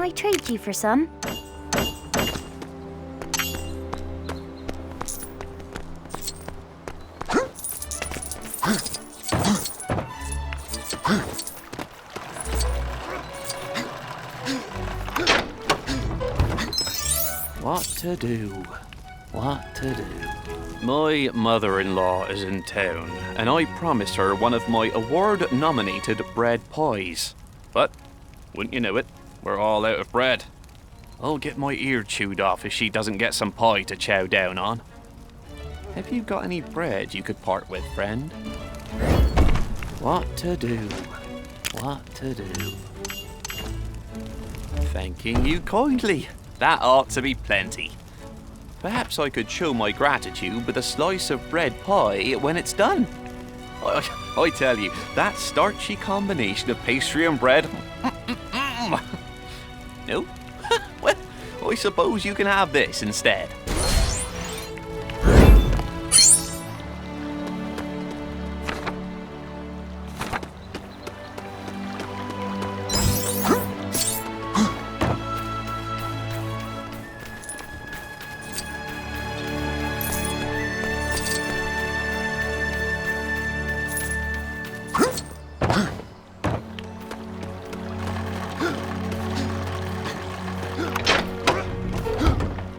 Can I trade you for some? What to do? What to do? My mother-in-law is in town, and I promised her one of my award-nominated bread pies. But, wouldn't you know it, we're all out of bread. I'll get my ear chewed off if she doesn't get some pie to chow down on. Have you got any bread you could part with, friend? What to do? What to do? Thanking you kindly. That ought to be plenty. Perhaps I could show my gratitude with a slice of bread pie when it's done. I tell you, that starchy combination of pastry and bread... No? Well, I suppose you can have this instead.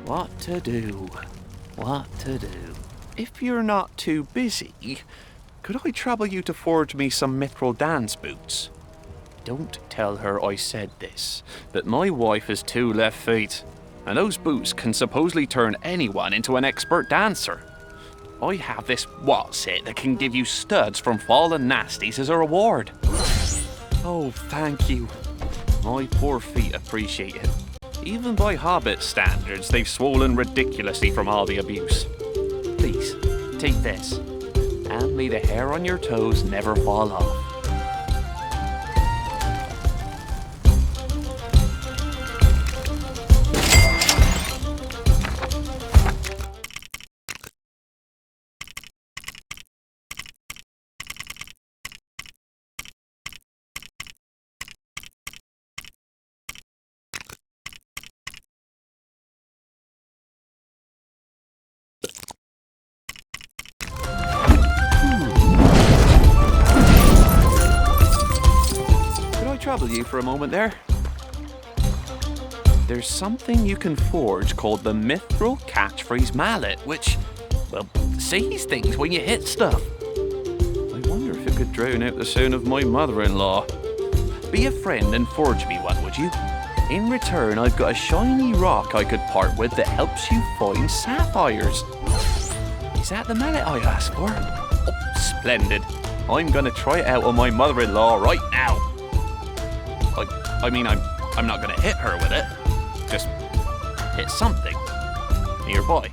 What to do? What to do? If you're not too busy, could I trouble you to forge me some mithril dance boots? Don't tell her I said this, but my wife has 2 left feet, and those boots can supposedly turn anyone into an expert dancer. I have this what's it that can give you studs from fallen nasties as a reward. Oh, thank you. My poor feet appreciate it. Even by Hobbit standards, they've swollen ridiculously from all the abuse. Please, take this, and may the hair on your toes never fall off. Trouble you for a moment there. There's something you can forge called the mithril catchphrase mallet, which, well, sees things when you hit stuff. I wonder if it could drown out the sound of my mother-in-law. Be a friend and forge me one, would you? In return, I've got a shiny rock I could part with that helps you find sapphires. Is that the mallet I asked for? Oh, splendid. I'm gonna try it out on my mother-in-law right now. I mean, I'm not gonna hit her with it. Just hit something nearby.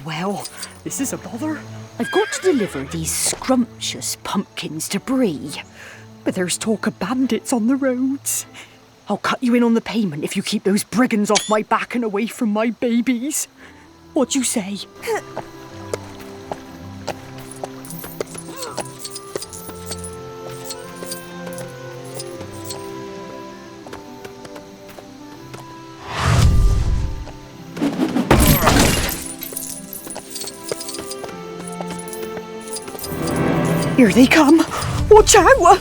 Well, this is a bother. I've got to deliver these scrumptious pumpkins to Bree, but there's talk of bandits on the roads. I'll cut you in on the payment if you keep those brigands off my back and away from my babies. What'd you say? Here they come! Watch out!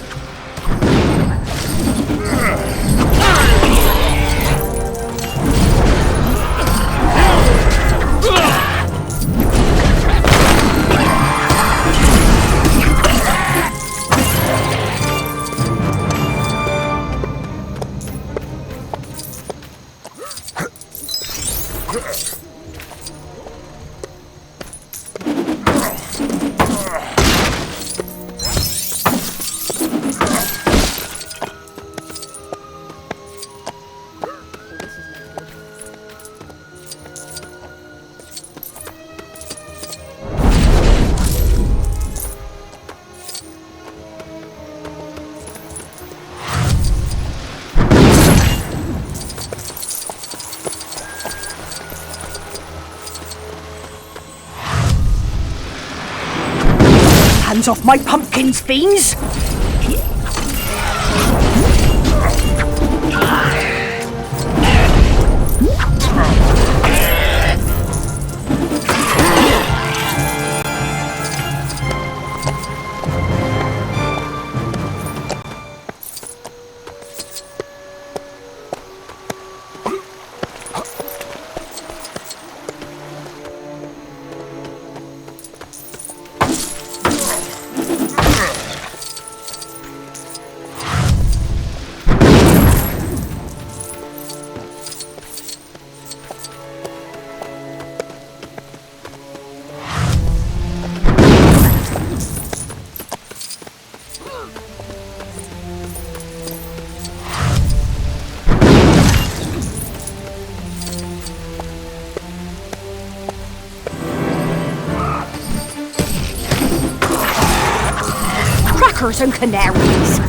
Hands off my pumpkins, fiends! And canaries.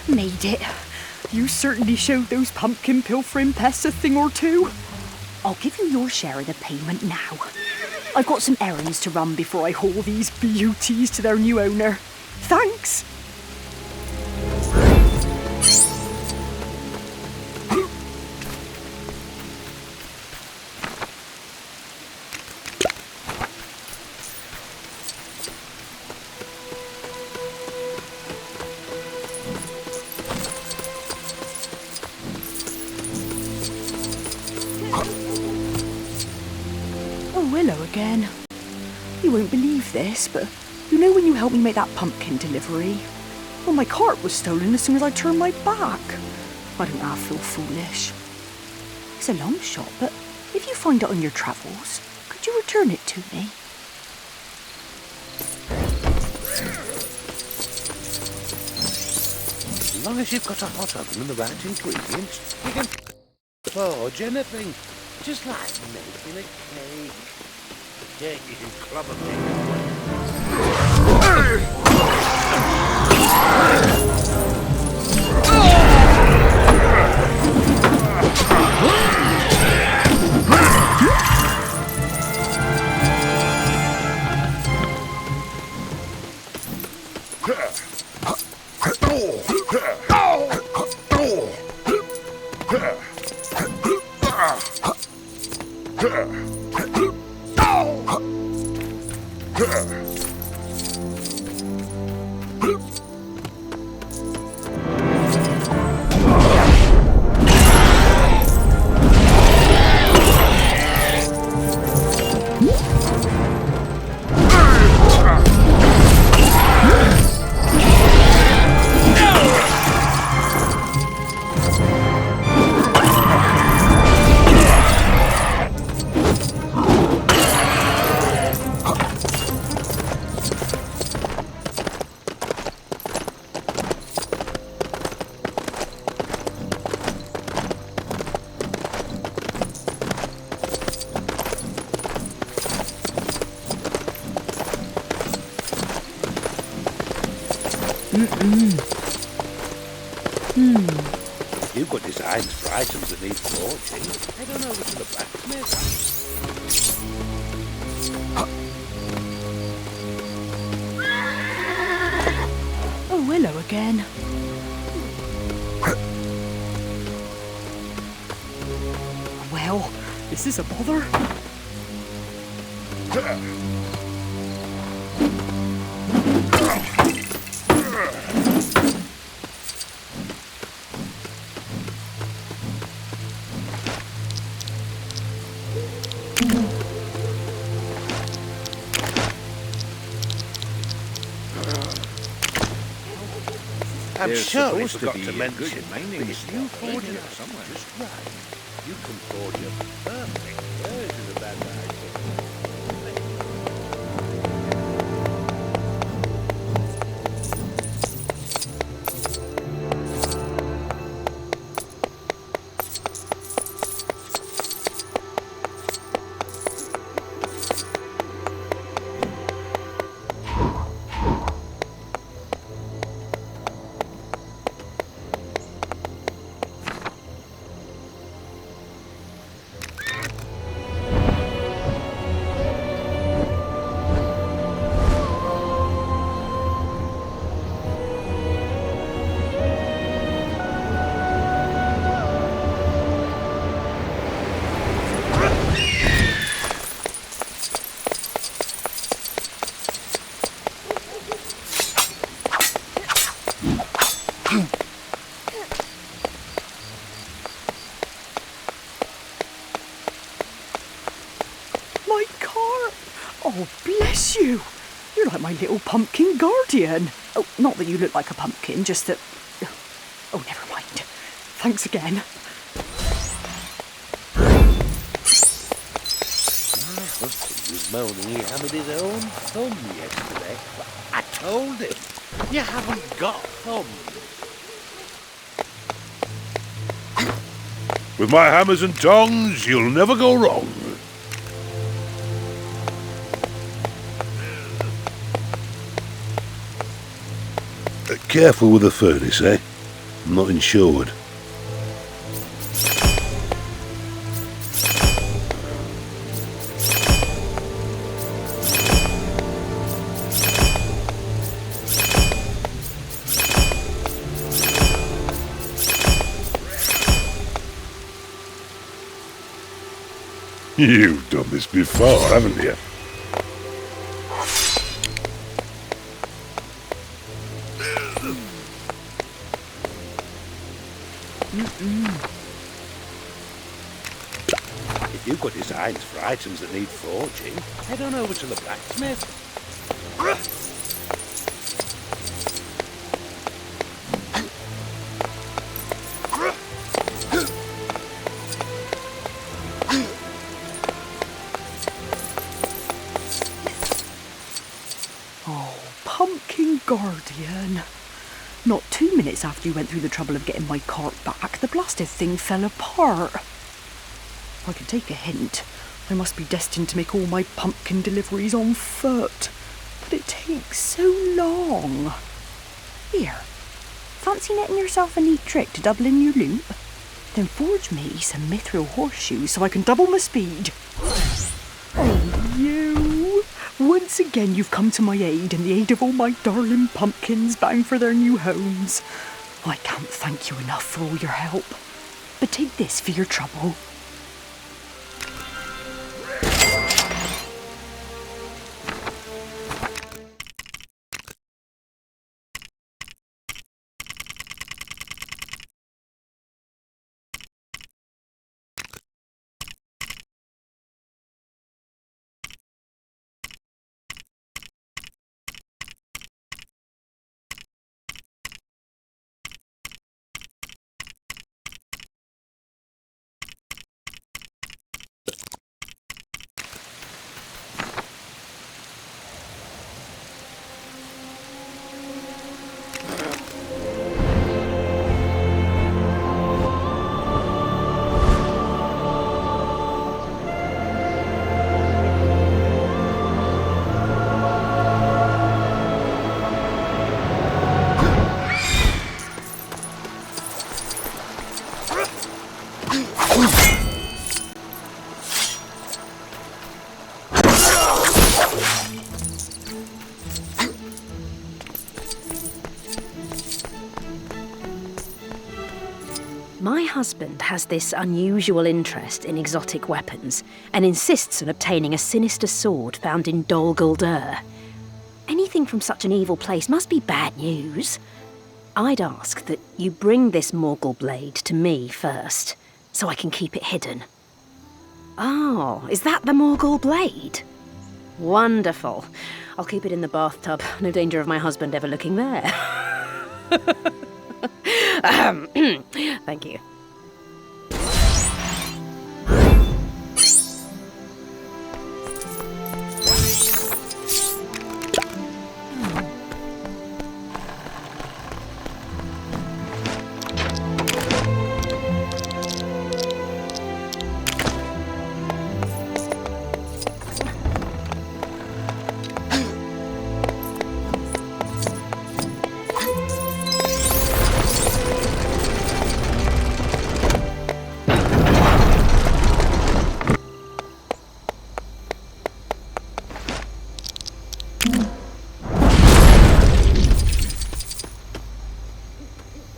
Made it. You certainly showed those pumpkin pilfering pests a thing or two. I'll give you your share of the payment now. I've got some errands to run before I haul these beauties to their new owner. Thanks. Oh, hello again. You won't believe this, but you know when you helped me make that pumpkin delivery? Well, my cart was stolen as soon as I turned my back. I don't half feel foolish. It's a long shot, but if you find it on your travels, could you return it to me? As long as you've got a hot oven and the right ingredients, you can forge anything. Just like making a cake. The cake you can club a cake You've got designs for items that need forging. Head on over to the blacksmith. Oh, hello again. Well, this is a bother. I'm There's sure I supposed to forgot be to a mention good mining this new stuff forger here is somewhere. just right. You can forge a perfect version of that item. My cart! Oh, bless you! You're like my little pumpkin guardian. Oh, not that you look like a pumpkin, just that... Oh, never mind. Thanks again. My husband was moaning he hammered his own thumb yesterday. But I told him, you haven't got thumbs. With my hammers and tongs, you'll never go wrong. Careful with the furnace, eh? I'm not insured. You've done this before, haven't you? If you've got designs for items that need forging, head on over to the blacksmith. Oh, Pumpkin Guardian. Not 2 minutes after you went through the trouble of getting my cart back, the blasted thing fell apart. If I could take a hint, I must be destined to make all my pumpkin deliveries on foot. But it takes so long. Here, fancy netting yourself a neat trick to double in your loot? Then forge me some mithril horseshoes so I can double my speed. Oh, you! Once again you've come to my aid and the aid of all my darling pumpkins bound for their new homes. I can't thank you enough for all your help. But take this for your trouble. My husband has this unusual interest in exotic weapons and insists on obtaining a sinister sword found in Dol Guldur. Anything from such an evil place must be bad news. I'd ask that you bring this Morgul blade to me first, so I can keep it hidden. Oh, is that the Morgul blade? Wonderful. I'll keep it in the bathtub. No danger of my husband ever looking there. Thank you.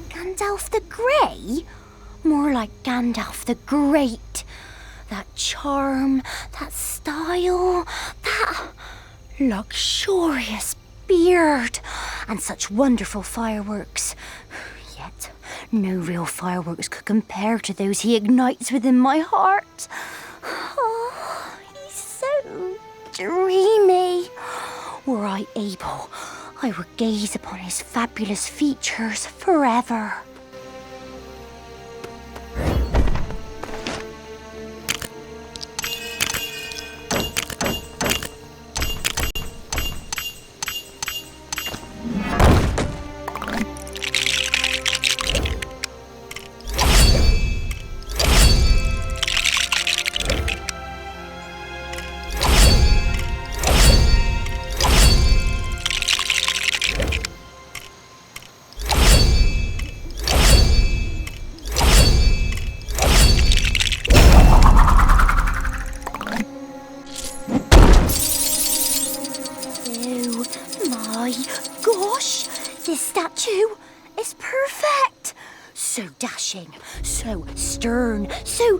Gandalf the Grey? More like Gandalf the Great. That charm, that style, that luxurious beard, and such wonderful fireworks. Yet, no real fireworks could compare to those he ignites within my heart. Oh, he's so dreamy. Were I able, I would gaze upon his fabulous features forever. perfect. So dashing, so stern, so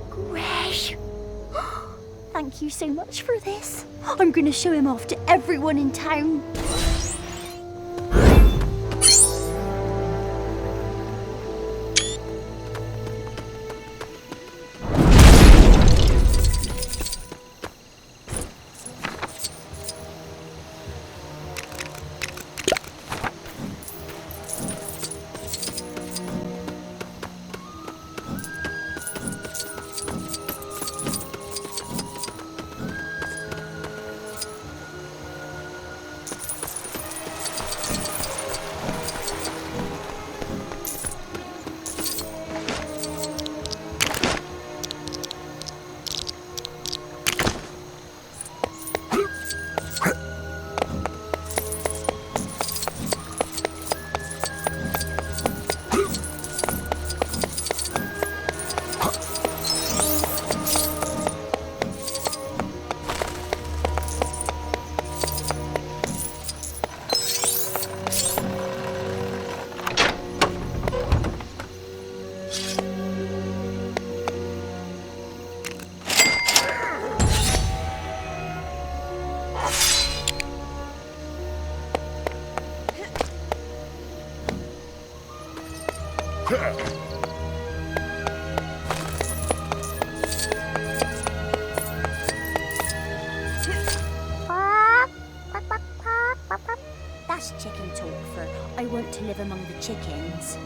grey. Thank you so much for this. I'm going to show him off to everyone in town. That's chicken talk for I want to live among the chickens.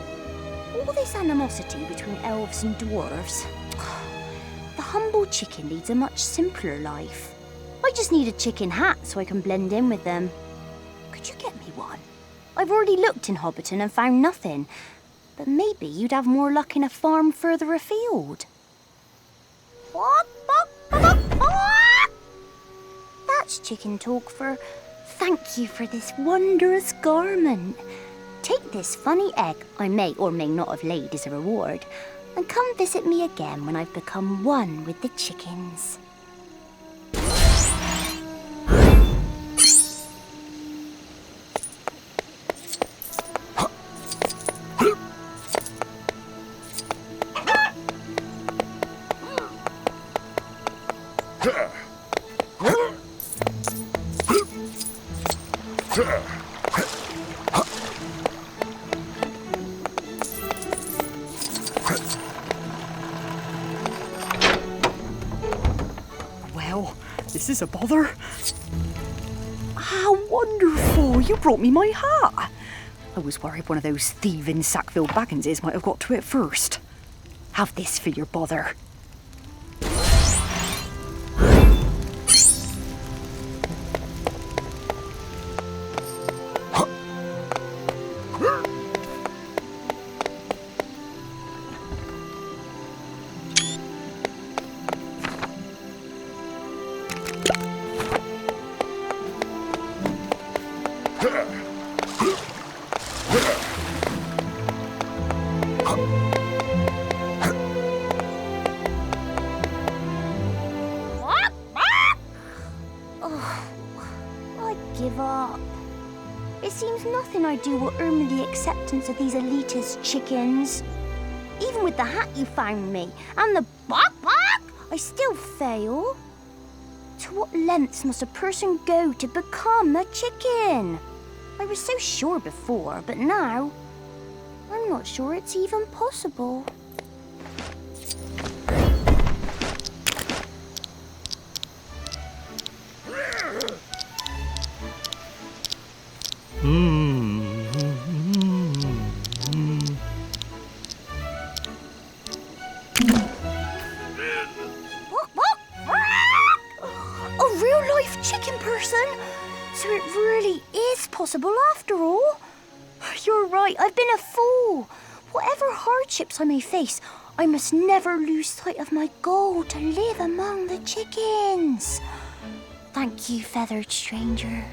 All this animosity between elves and dwarves. The humble chicken leads a much simpler life. I just need a chicken hat so I can blend in with them. Could you get me one? I've already looked in Hobbiton and found nothing. But maybe you'd have more luck in a farm further afield. That's chicken talk for thank you for this wondrous garment. Take this funny egg I may or may not have laid as a reward, and come visit me again when I've become one with the chickens. Well, this is a bother. How wonderful! You brought me my hat. I was worried one of those thieving Sackville Bagginses might have got to it first. Have this for your bother. Give up. It seems nothing I do will earn me the acceptance of these elitist chickens. Even with the hat you found me and the bark, I still fail. To what lengths must a person go to become a chicken? I was so sure before, but now I'm not sure it's even possible. A real-life chicken person? So it really is possible after all? You're right, I've been a fool. Whatever hardships I may face, I must never lose sight of my goal to live among the chickens. Thank you, feathered stranger.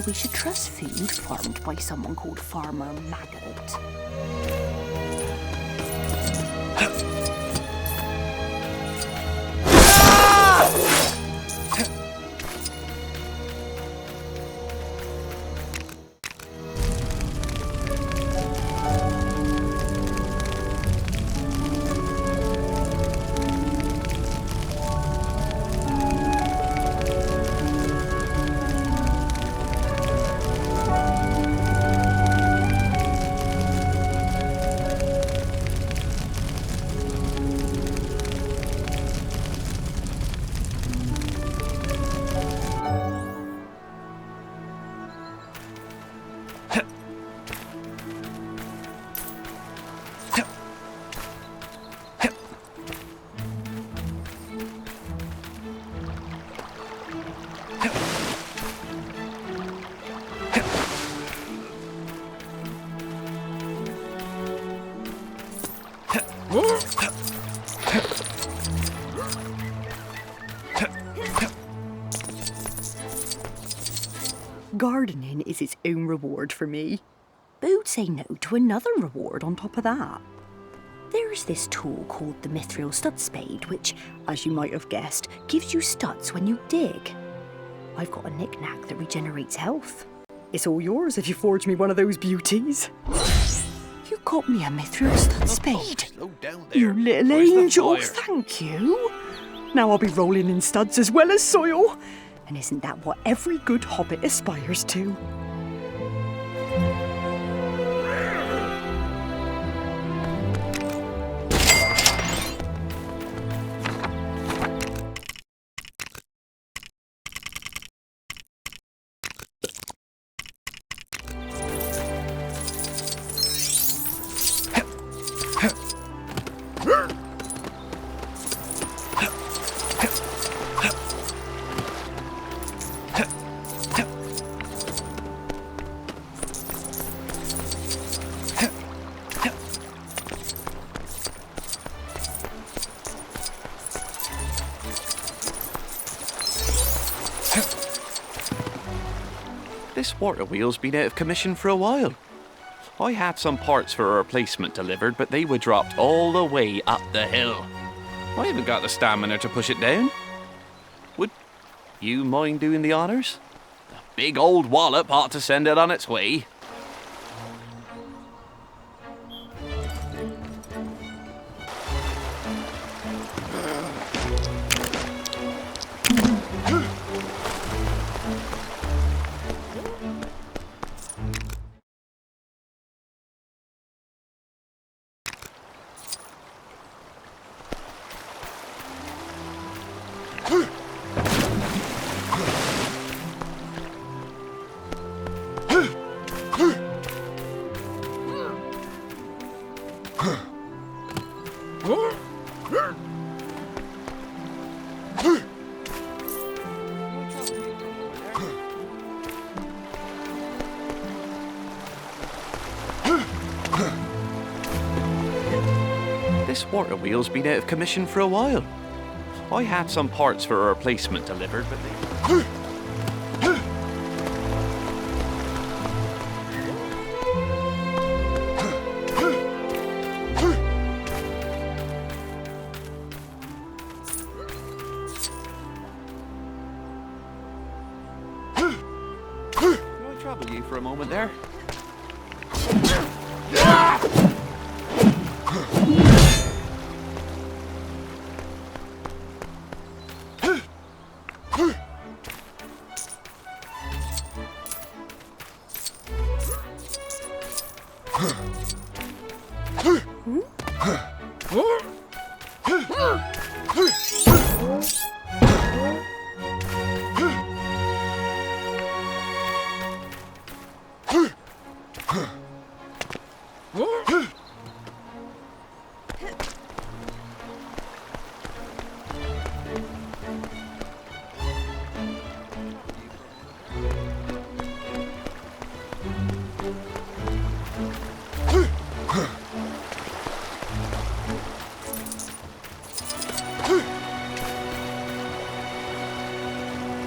we should trust food farmed by someone called Farmer Maggot. Gardening is its own reward for me. But who'd say no to another reward on top of that? There's this tool called the Mithril Stud Spade, which, as you might have guessed, gives you studs when you dig. I've got a knick-knack that regenerates health. It's all yours if you forge me one of those beauties. You got me a Mithril Stud Spade. Slow down there. You little Where's the angel, fire? thank you. Now I'll be rolling in studs as well as soil. And isn't that what every good hobbit aspires to? This water wheel's been out of commission for a while. I had some parts for a replacement delivered, but they were dropped all the way up the hill. I haven't got the stamina to push it down. Would you mind doing the honours? A big old wallop ought to send it on its way. This water wheel's been out of commission for a while. I had some parts for a replacement delivered, but they... Can I trouble you for a moment there?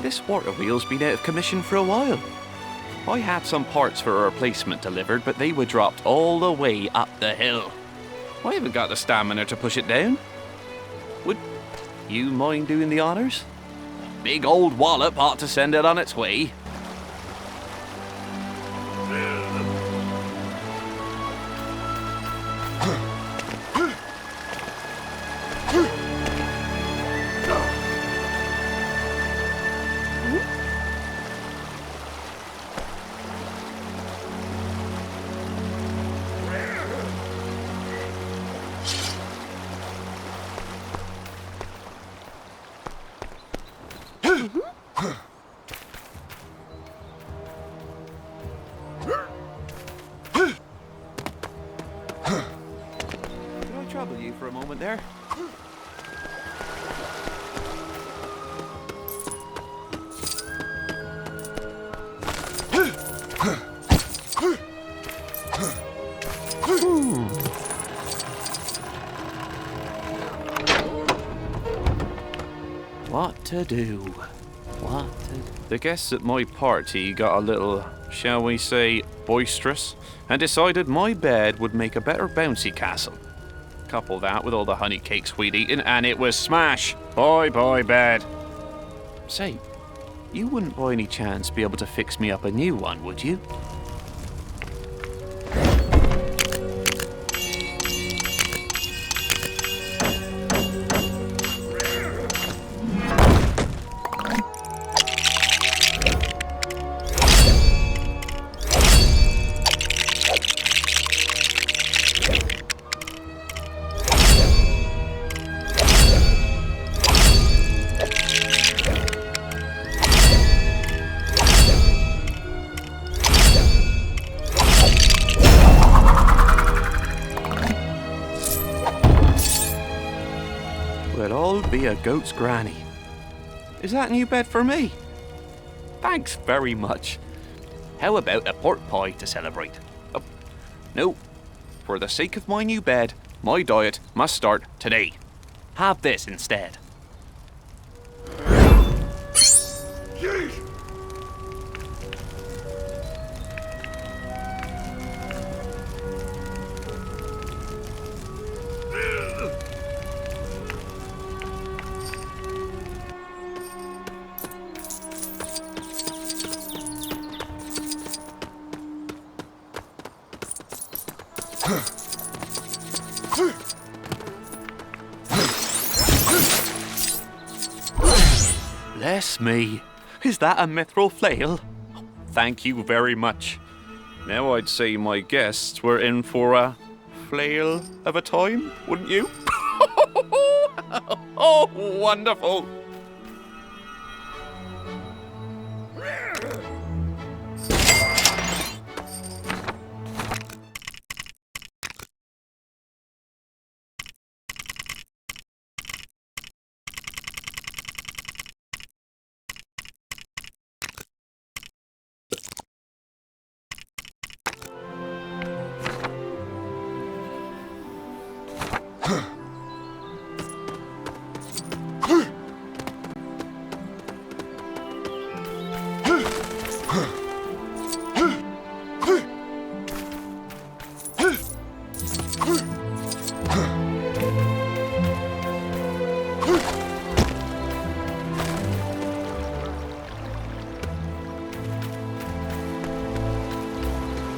This water wheel's been out of commission for a while. I had some parts for a replacement delivered, but they were dropped all the way up the hill. I haven't got the stamina to push it down. Would you mind doing the honours? A big old wallop ought to send it on its way. Could I trouble you for a moment there? What to do? What to do? The guests at my party got a little, shall we say, boisterous, and decided my bed would make a better bouncy castle. Couple that with all the honey cakes we'd eaten, and it was smash! Bye bye, bed. Say, you wouldn't by any chance be able to fix me up a new one, would you? Well, I'll be a goat's granny. Is that a new bed for me? Thanks very much. How about a pork pie to celebrate? Oh, no. For the sake of my new bed, my diet must start today. Have this instead. Bless me. Is that a mithril flail? Thank you very much. Now I'd say my guests were in for a flail of a time, wouldn't you? Oh, wonderful.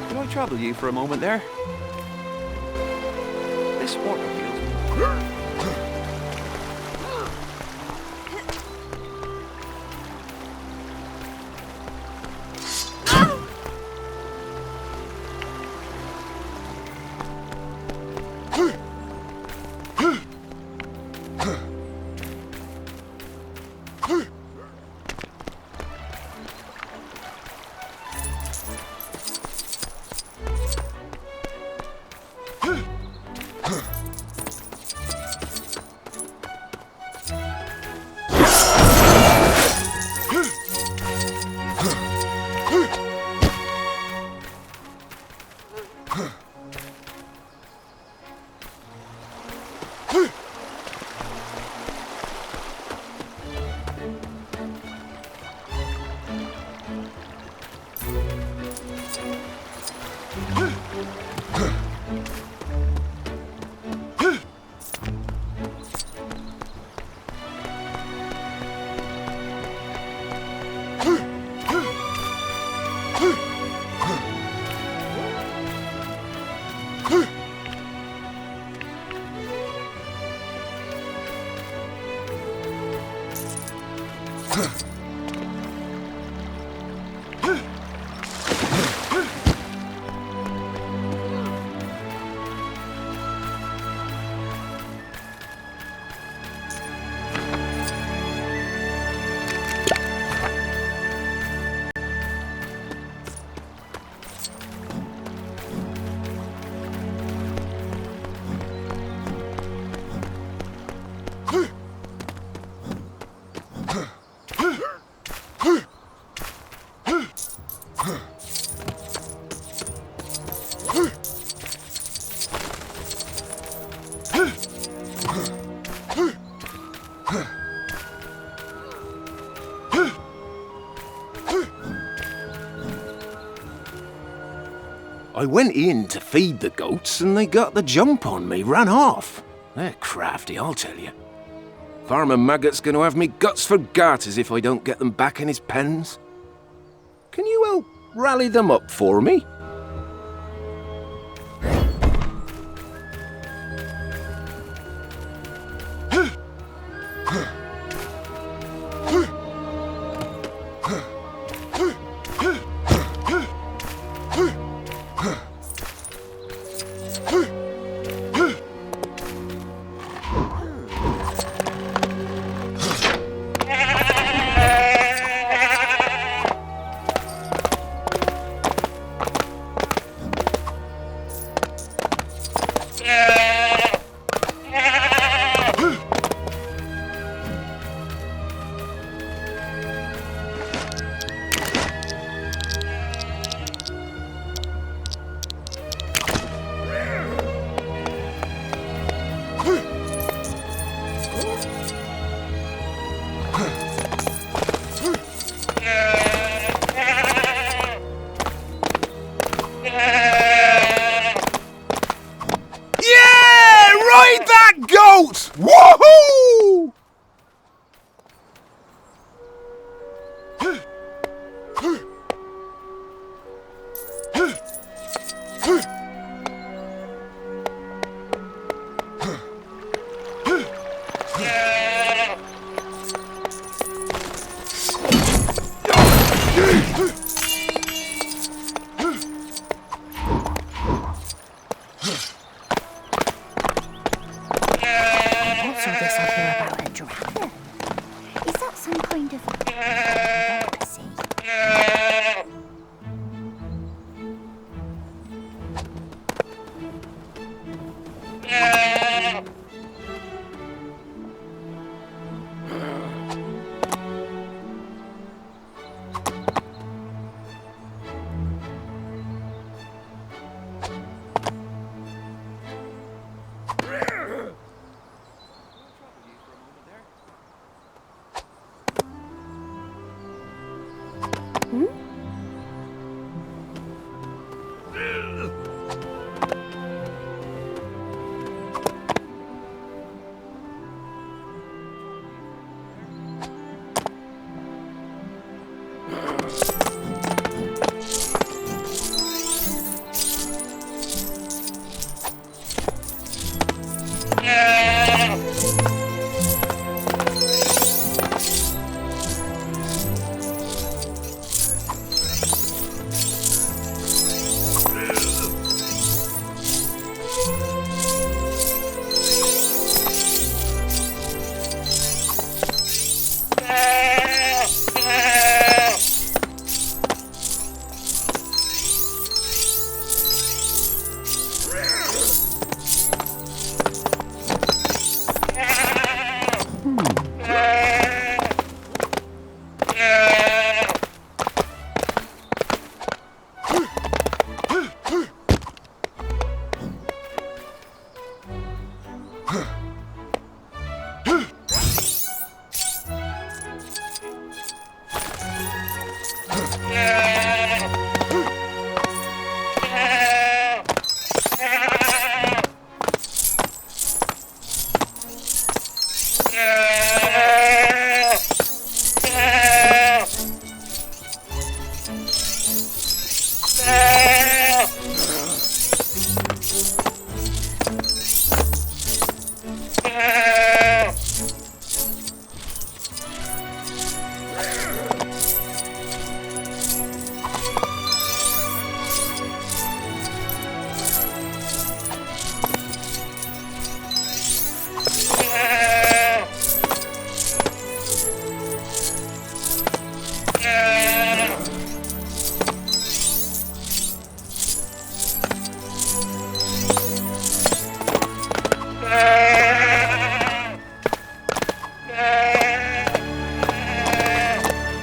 Can I trouble you for a moment there? This water feels... I went in to feed the goats and they got the jump on me, ran off. They're crafty, I'll tell you. Farmer Maggot's going to have me guts for garters if I don't get them back in his pens. Can you help rally them up for me? Woohoo! What's all this I hear about a dragon? Is that some kind of delicacy?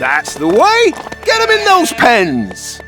That's the way! Get 'em in those pens!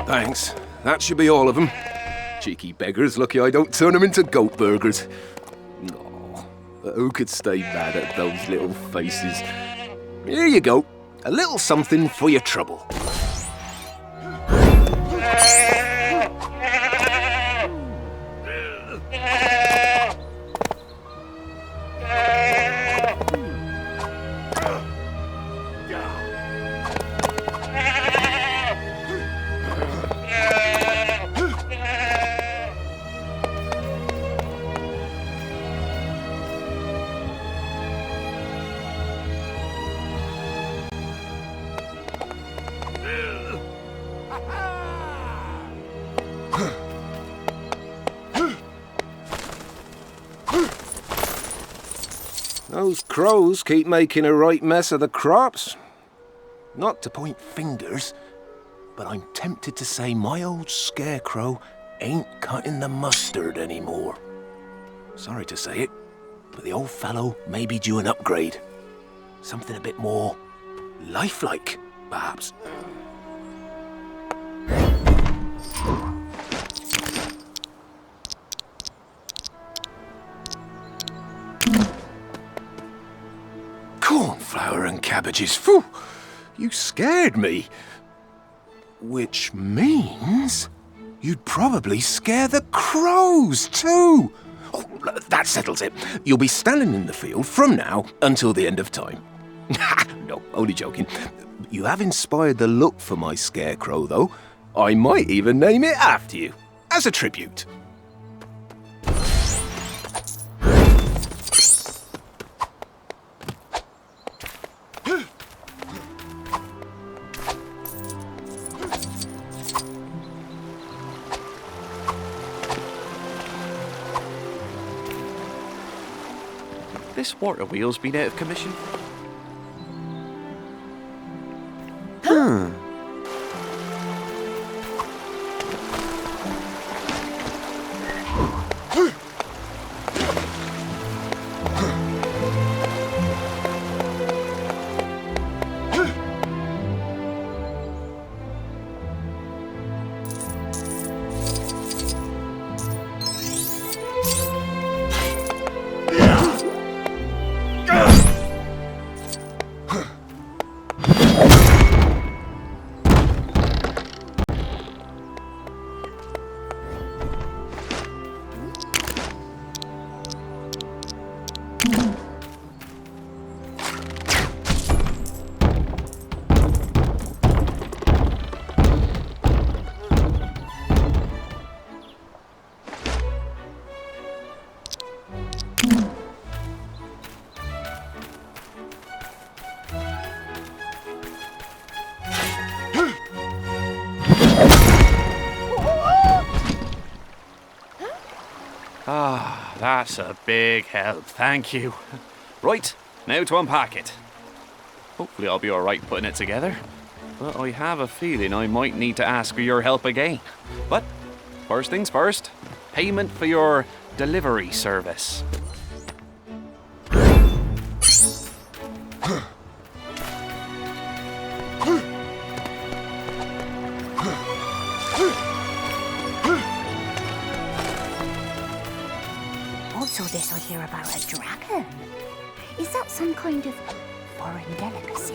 Thanks. That should be all of them. Cheeky beggars, lucky I don't turn them into goat burgers. Oh, but who could stay mad at those little faces? Here you go. A little something for your trouble. Those crows keep making a right mess of the crops. Not to point fingers, but I'm tempted to say my old scarecrow ain't cutting the mustard anymore. Sorry to say it, but the old fellow may be due an upgrade. Something a bit more lifelike, perhaps. Cornflower and cabbages. Phew! You scared me. Which means you'd probably scare the crows too. Oh, that settles it. You'll be standing in the field from now until the end of time. No, only joking. You have inspired the look for my scarecrow, though. I might even name it after you, as a tribute. This water wheel's been out of commission. Ah, that's a big help, thank you. Right, now to unpack it. Hopefully I'll be alright putting it together. But I have a feeling I might need to ask for your help again. But first things first, payment for your delivery service. Also this I hear about a dragon. Is that some kind of foreign delicacy.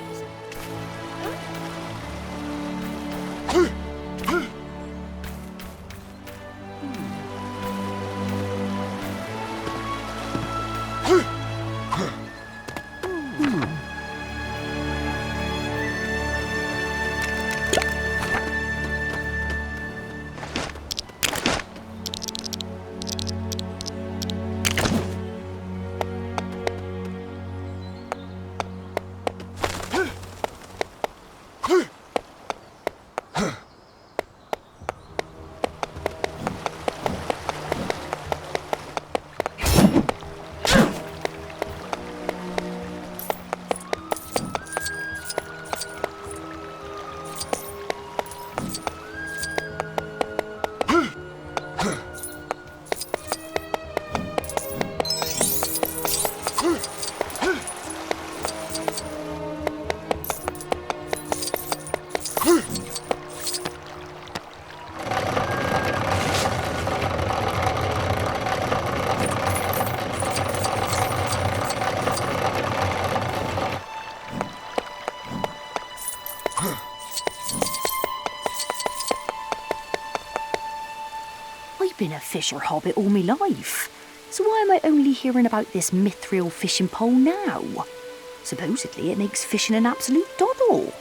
I've been a fisher hobbit all my life, so why am I only hearing about this mithril fishing pole now? Supposedly it makes fishing an absolute doddle.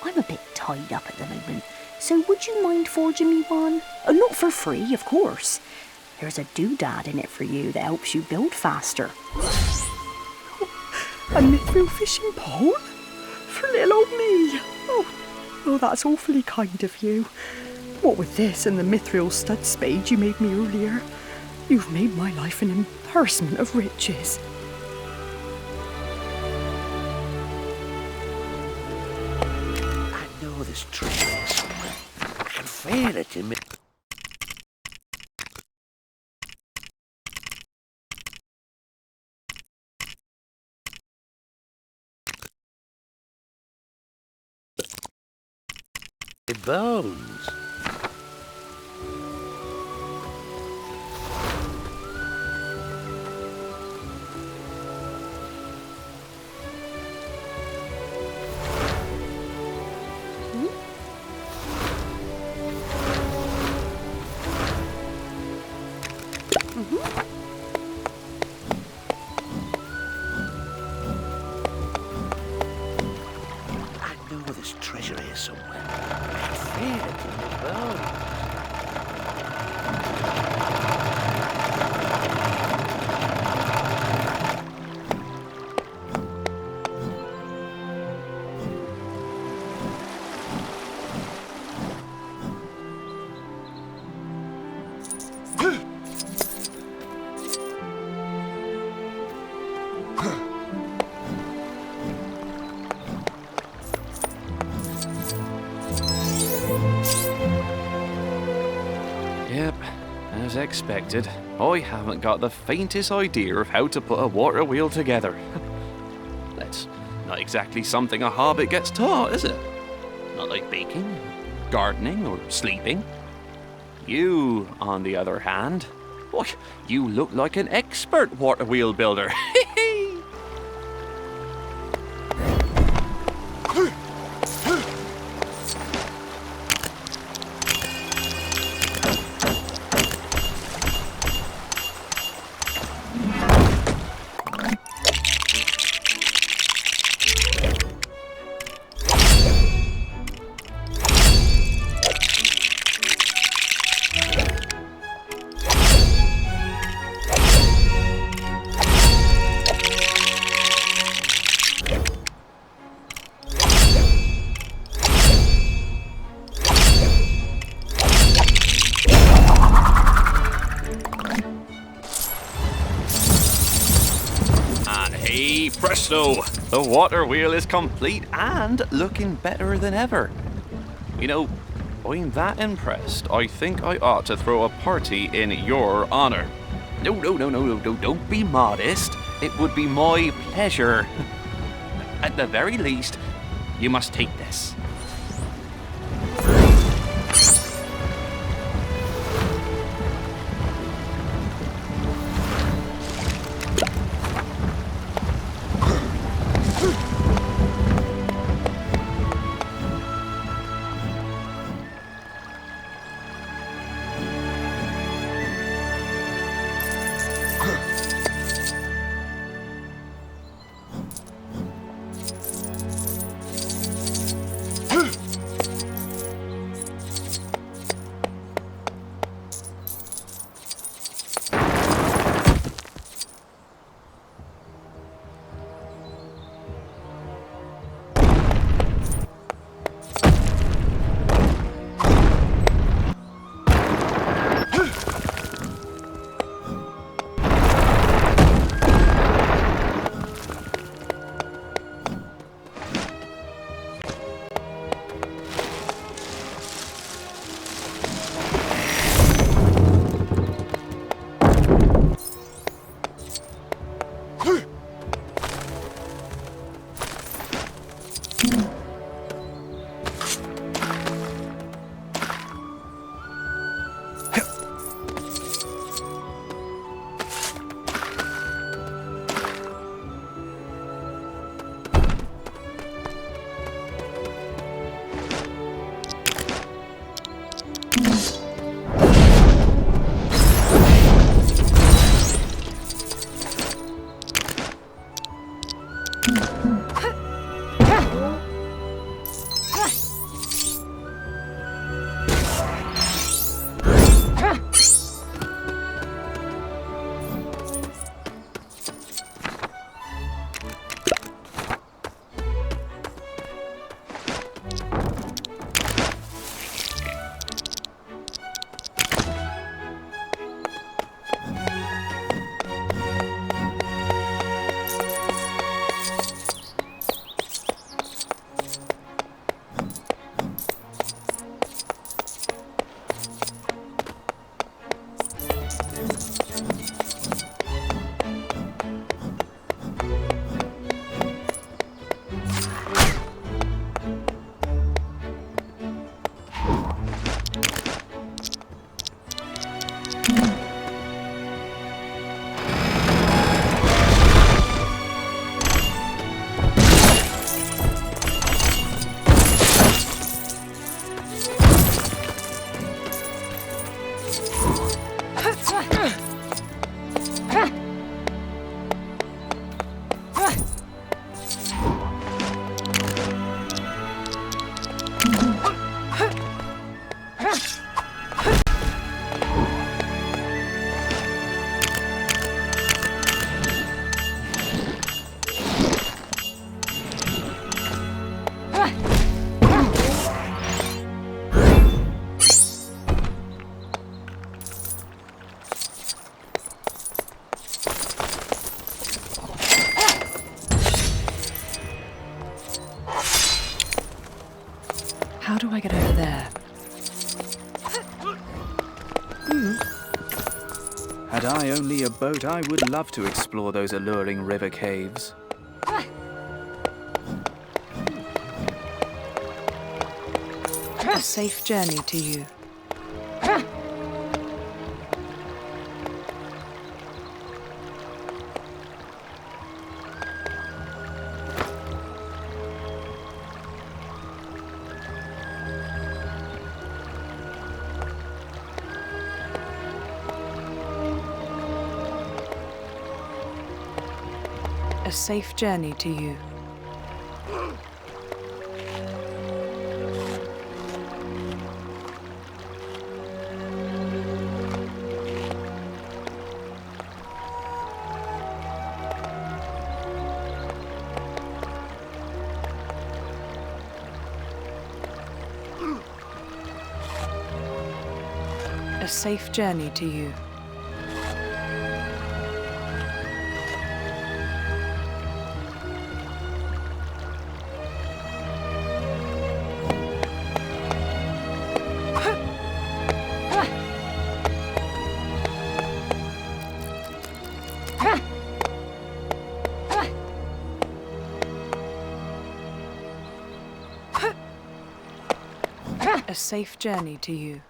I'm a bit tied up at the moment, so would you mind forging me one? Not for free, of course. There's a doodad in it for you that helps you build faster. A mithril fishing pole? For little old me? Oh, that's awfully kind of you. What with this and the mithril stud spade you made me earlier, you've made my life an embarrassment of riches. I know this treasure is somewhere. I can feel it in me. The bones. I know this treasure here somewhere. I can feel it in the bones. Yep, as expected, I haven't got the faintest idea of how to put a water wheel together. That's not exactly something a hobbit gets taught, is it? Not like baking, gardening, or sleeping. You, on the other hand, why, you look like an expert water wheel builder. Hey, presto! The water wheel is complete and looking better than ever. You know, I'm that impressed, I think I ought to throw a party in your honor. No, don't be modest. It would be my pleasure. At the very least, you must take this. How do I get over there? Had I only a boat, I would love to explore those alluring river caves. A safe journey to you. A safe journey to you. A safe journey to you. A safe journey to you.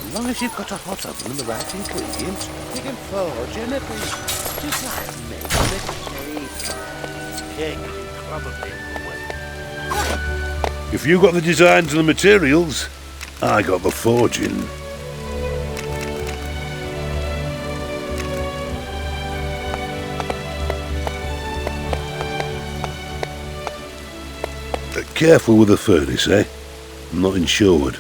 As long as you've got a hot oven and the right ingredients, you can forge anything. Just like making a cake. Cake is probably the way. If you got the designs and the materials, I got the forging. Careful with the furnace, eh? I'm not insured.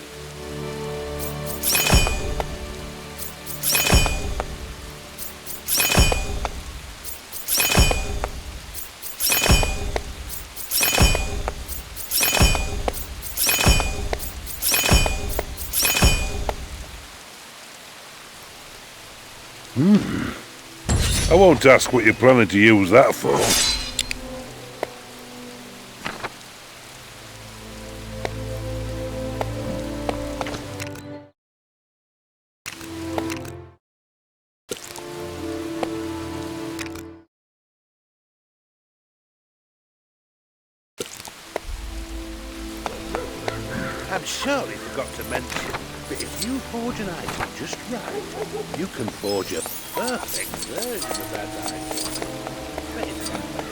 I won't ask what you're planning to use that for. I'm sure he forgot to mention, but if you forge an item just right, you can forge a perfect version of that item. Bet it's that way.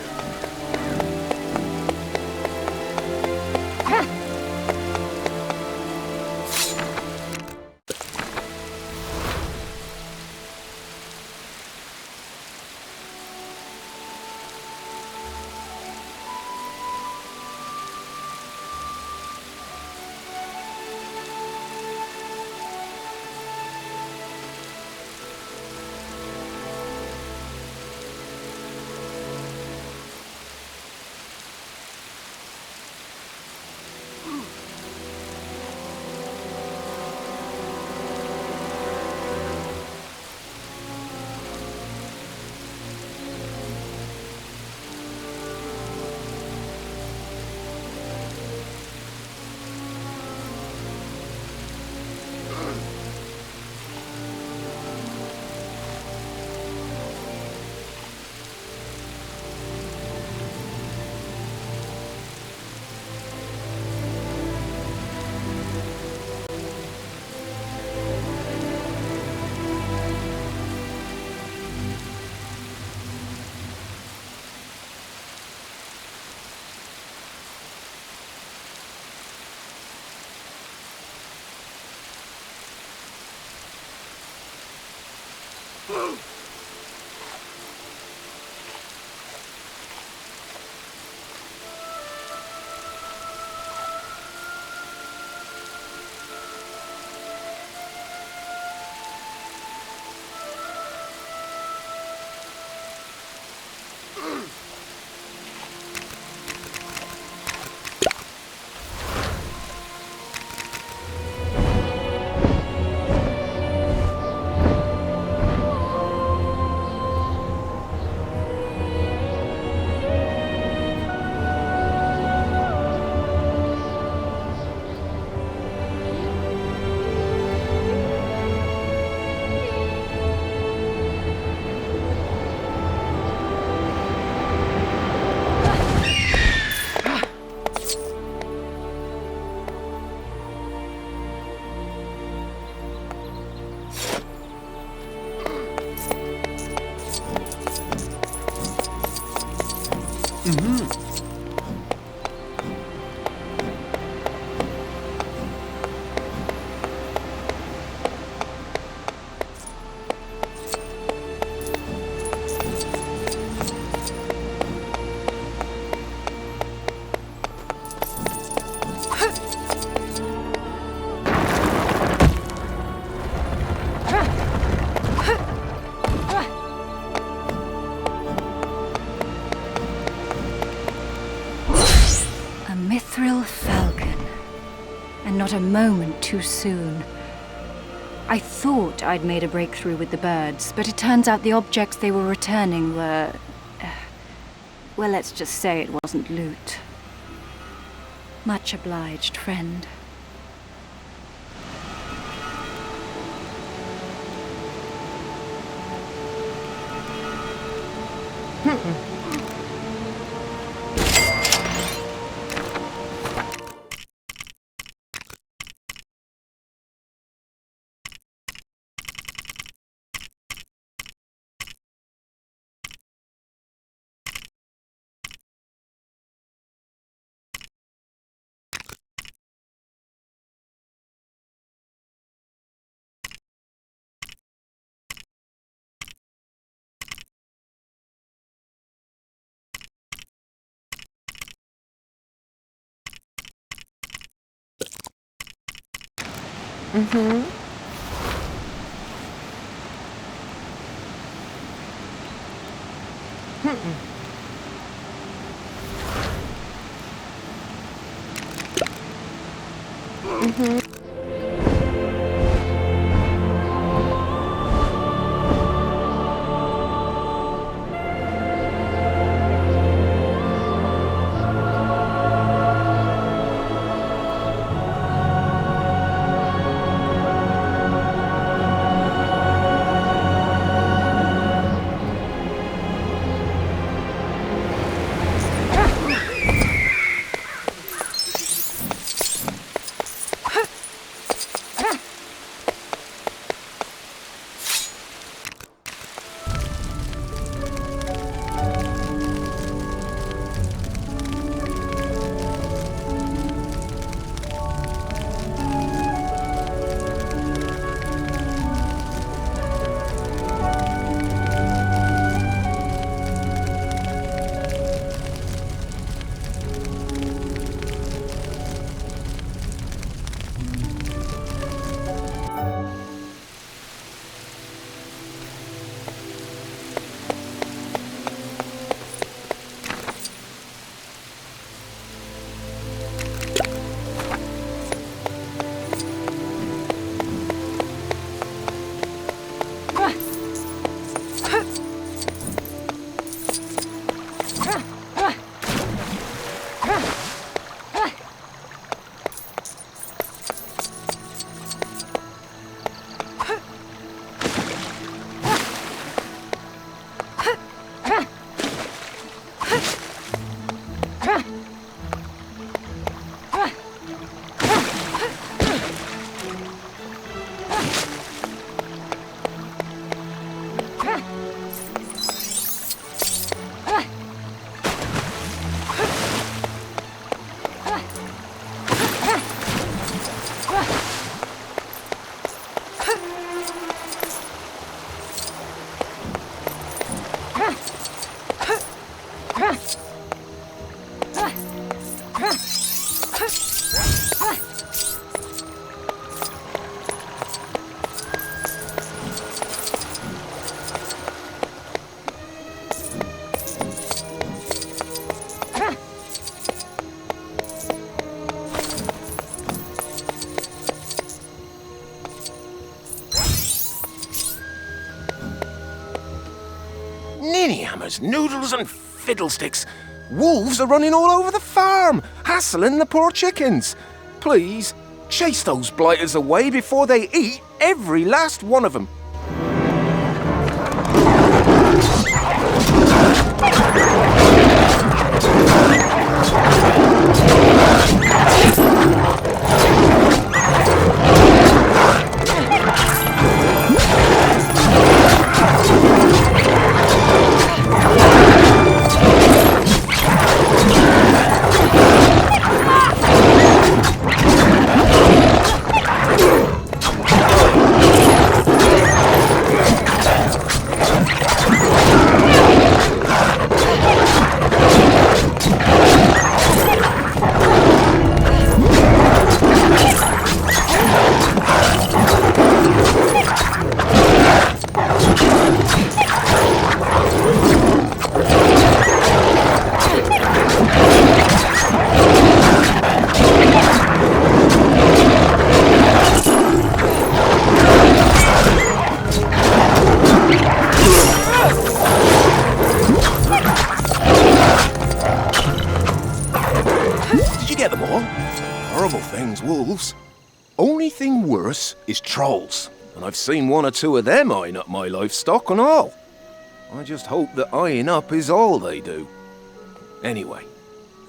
Not a moment too soon. I thought I'd made a breakthrough with the birds, but it turns out the objects they were returning were... well, let's just say it wasn't loot. Much obliged, friend. hammers, noodles and fiddlesticks. Wolves are running all over the farm, hassling the poor chickens. Please, chase those blighters away before they eat every last one of them. Horrible things, wolves. Only thing worse is trolls, and I've seen one or two of them eyeing up my livestock and all. I just hope that eyeing up is all they do. Anyway,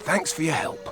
thanks for your help.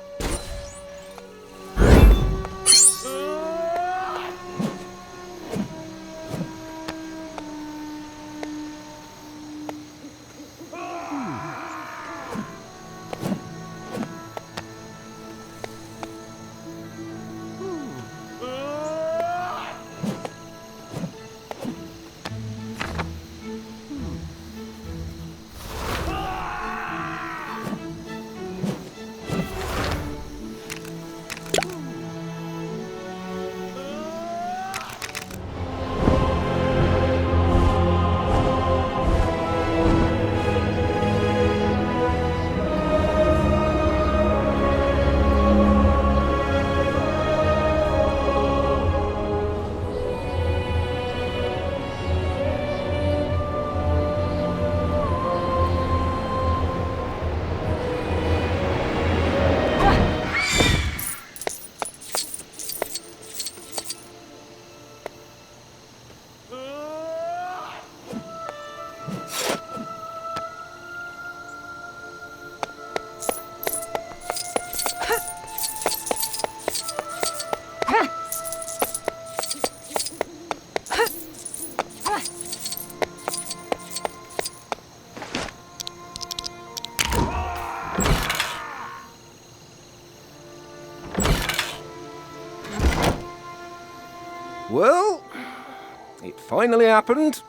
Well, it finally happened.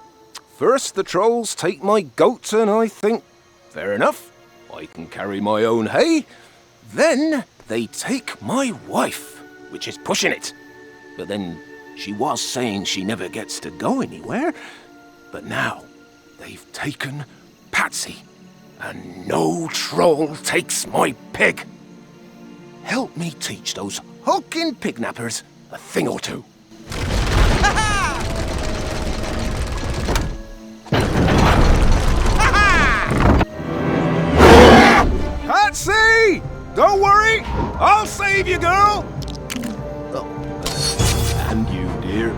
First the trolls take my goats and I think, fair enough, I can carry my own hay. Then they take my wife, which is pushing it. But then she was saying she never gets to go anywhere. But now they've taken Patsy, and no troll takes my pig. Help me teach those hulking pignappers a thing or two. Patsy! Don't worry! I'll save you, girl! Oh, and you, dear.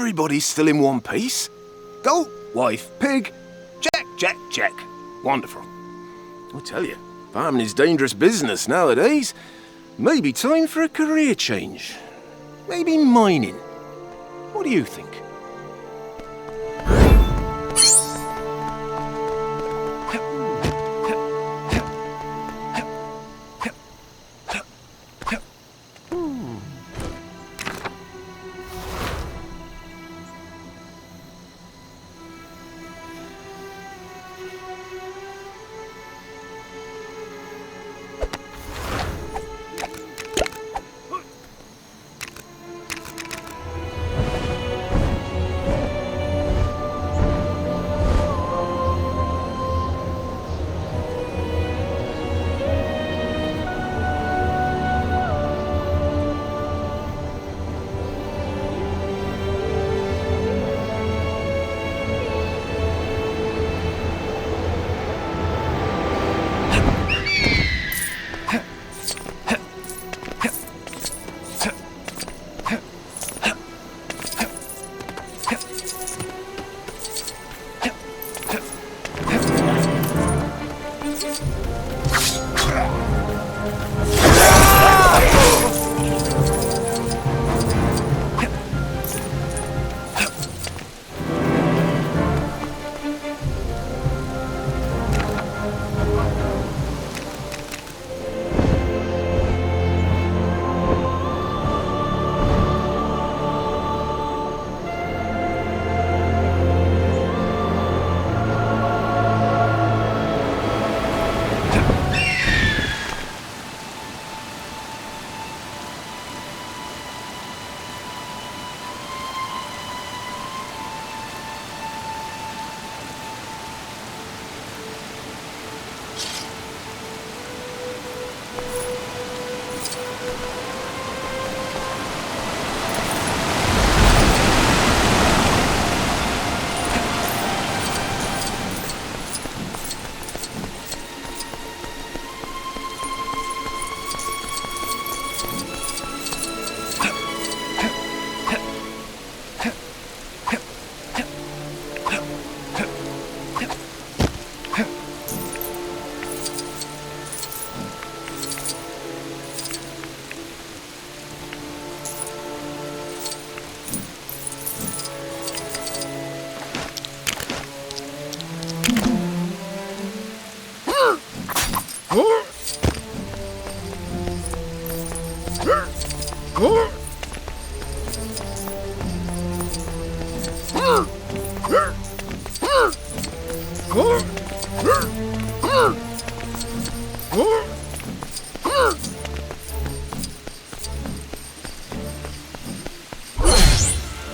Everybody's still in one piece. Goat, wife, pig. Check, check, check. Wonderful. I tell you, farming is dangerous business nowadays. Maybe time for a career change. Maybe mining. What do you think?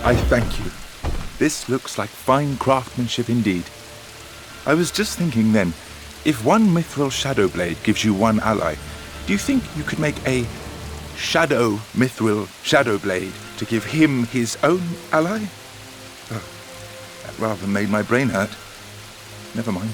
I thank you. This looks like fine craftsmanship indeed. I was just thinking then, if one mithril shadow blade gives you one ally, do you think you could make a shadow mithril shadow blade to give him his own ally? Oh, that rather made my brain hurt. Never mind.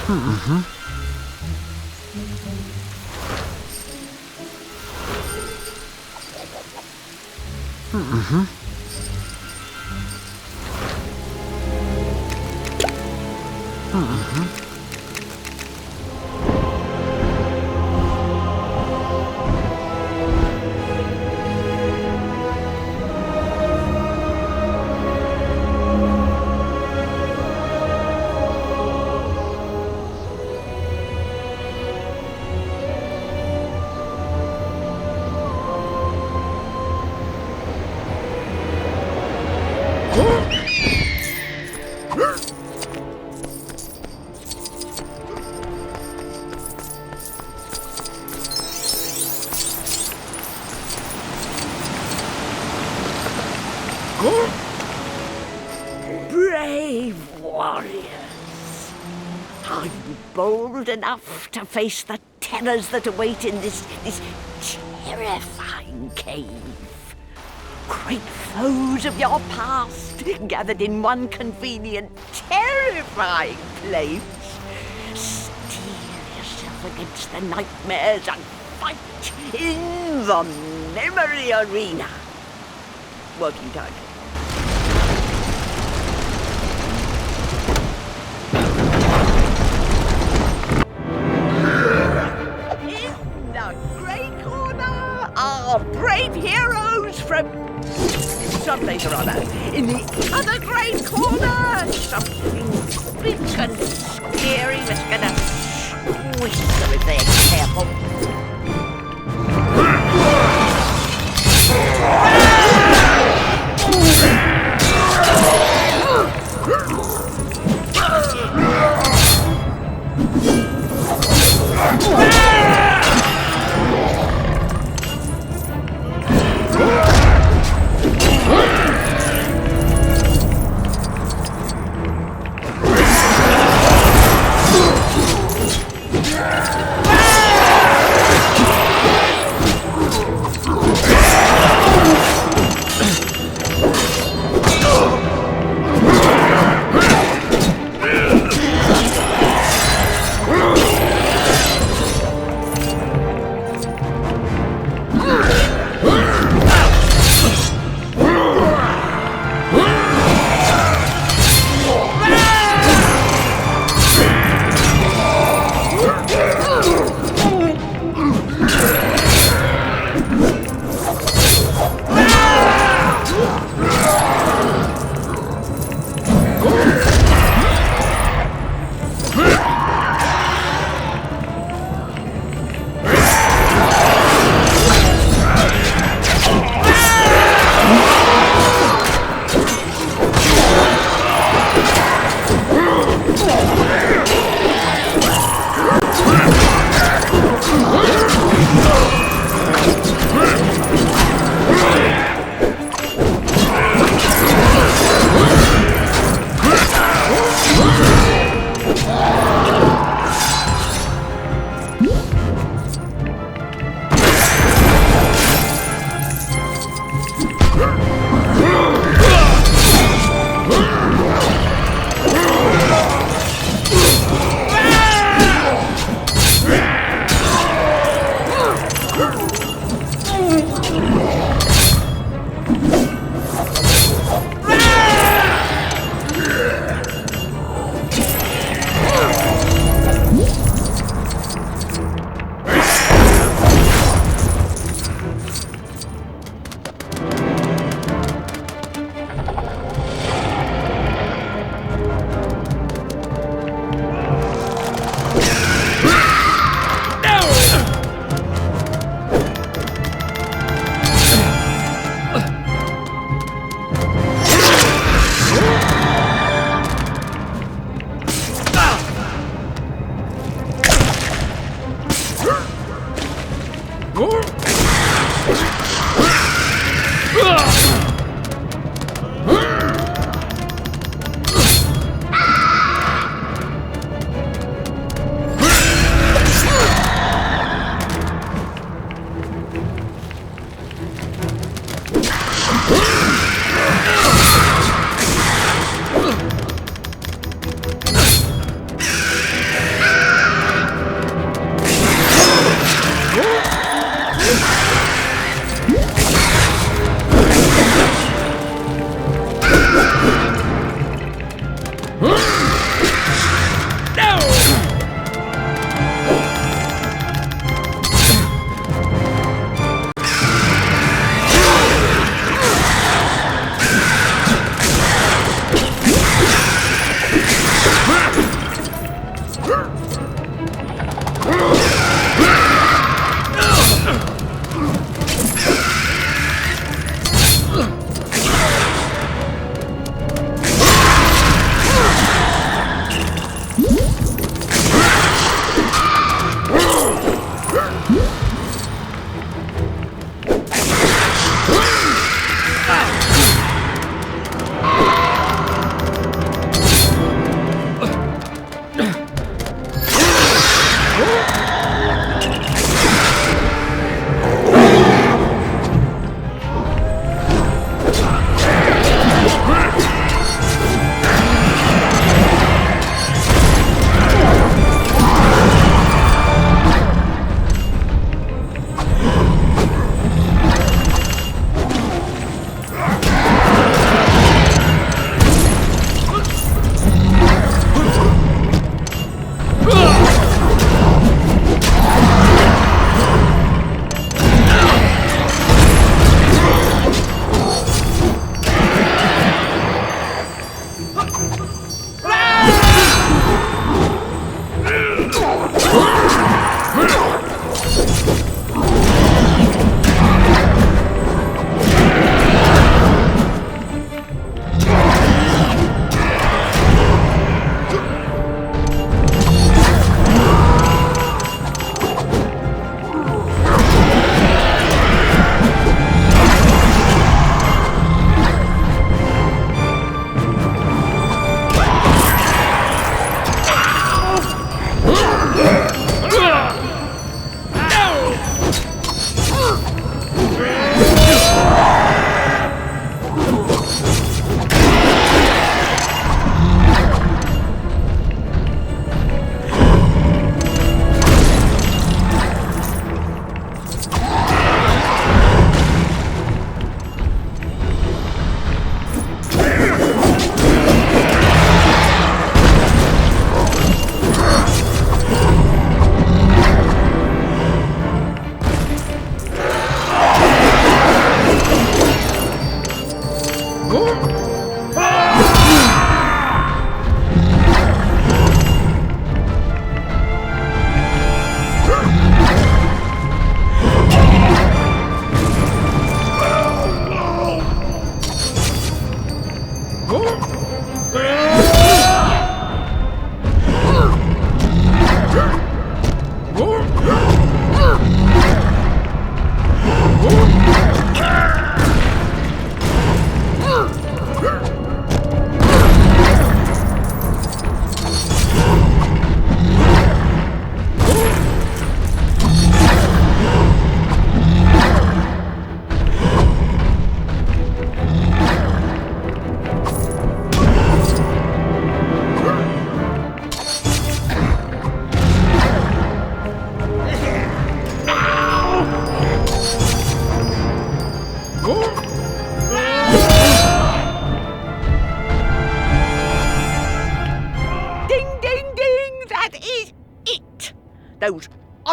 Mm-hmm. Mm-hmm. Mm-hmm. Brave warriors! Are you bold enough to face the terrors that await in this terrifying cave? Great foes of your past, gathered in one convenient, terrifying place. off against the nightmares and fight in the memory arena. Working title. In the grey corner are brave heroes from some place or other. In the other grey corner, something big and scary that's gonna squish them if they ain't careful.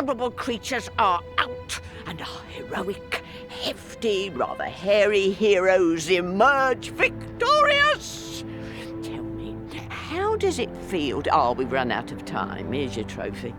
vulnerable creatures are out, and our heroic, hefty, rather hairy heroes emerge victorious. Tell me, how does it feel? Oh, we've run out of time. Here's your trophy.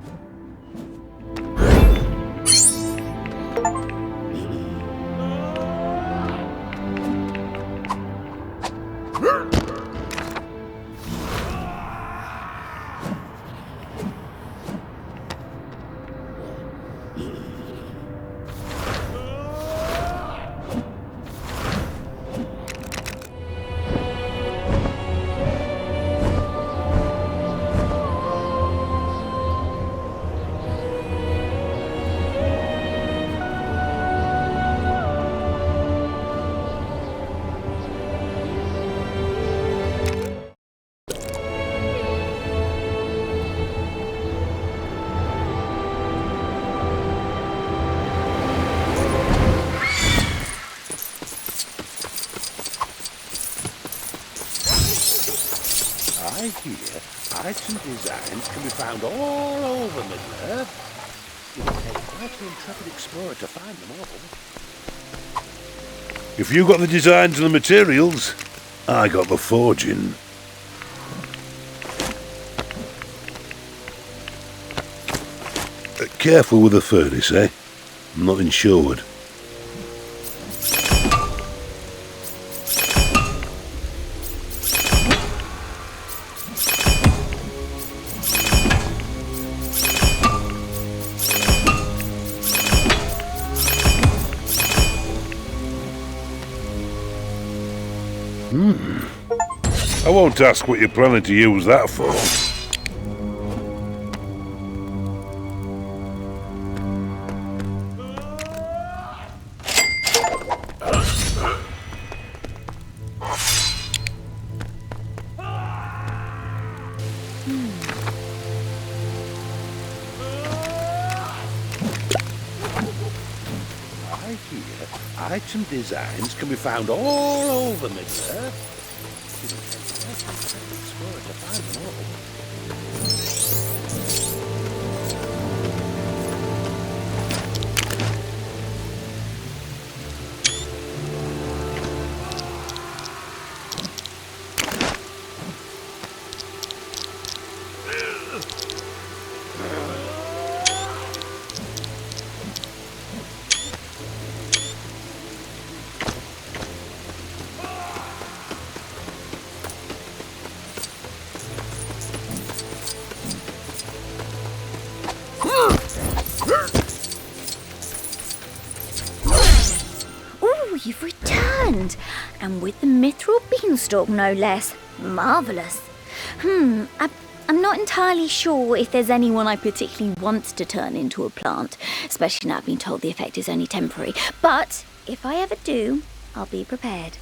I hear art and designs can be found all over Middle-earth. It would take quite an intrepid explorer to find them all. If you got the designs and the materials, I got the forging. Careful with the furnace, eh? I'm not insured. I won't ask what you're planning to use that for. I hear art and designs can be found all over Middle-earth. It would take quite an intrepid explorer to find them all. Ooh, you've returned! And with the mithril beanstalk, no less. Marvellous. I'm not entirely sure if there's anyone I particularly want to turn into a plant, especially now I've been told the effect is only temporary. But if I ever do, I'll be prepared.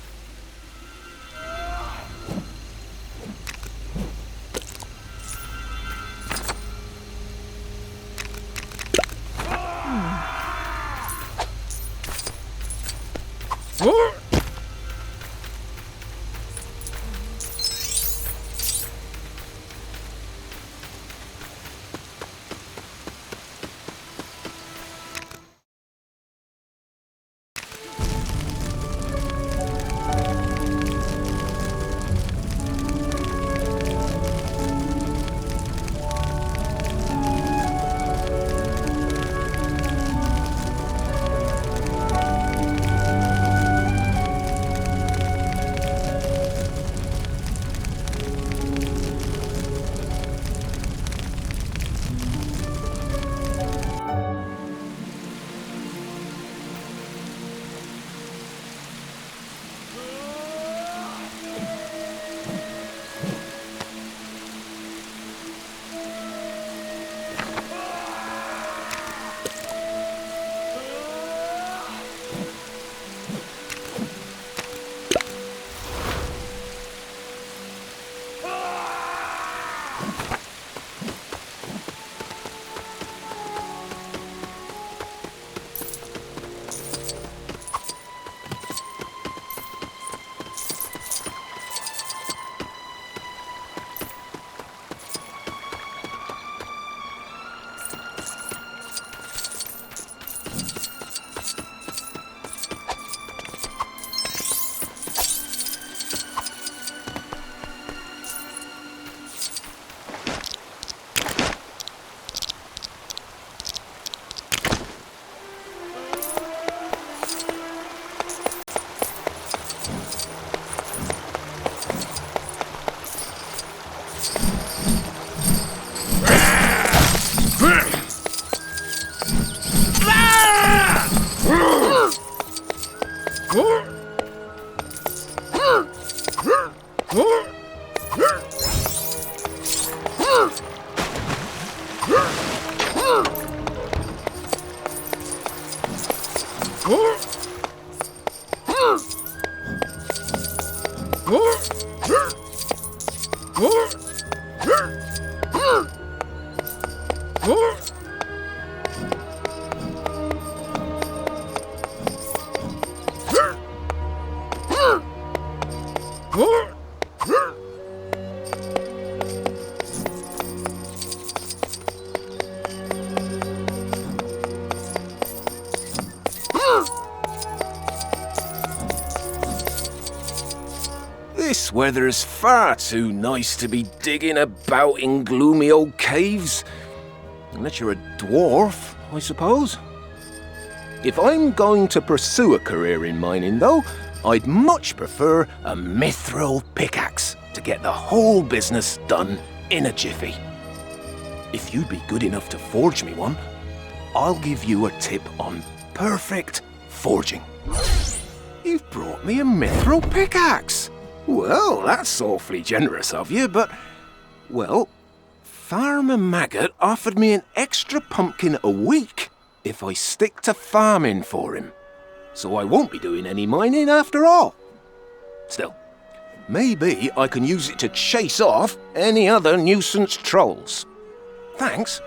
This weather's far too nice to be digging about in gloomy old caves. Unless you're a dwarf, I suppose. If I'm going to pursue a career in mining, though, I'd much prefer a mithril pickaxe to get the whole business done in a jiffy. If you'd be good enough to forge me one, I'll give you a tip on perfect forging. You've brought me a mithril pickaxe. Well, that's awfully generous of you, but... Well, Farmer Maggot offered me an extra pumpkin a week if I stick to farming for him. So I won't be doing any mining after all. Still, maybe I can use it to chase off any other nuisance trolls. Thanks.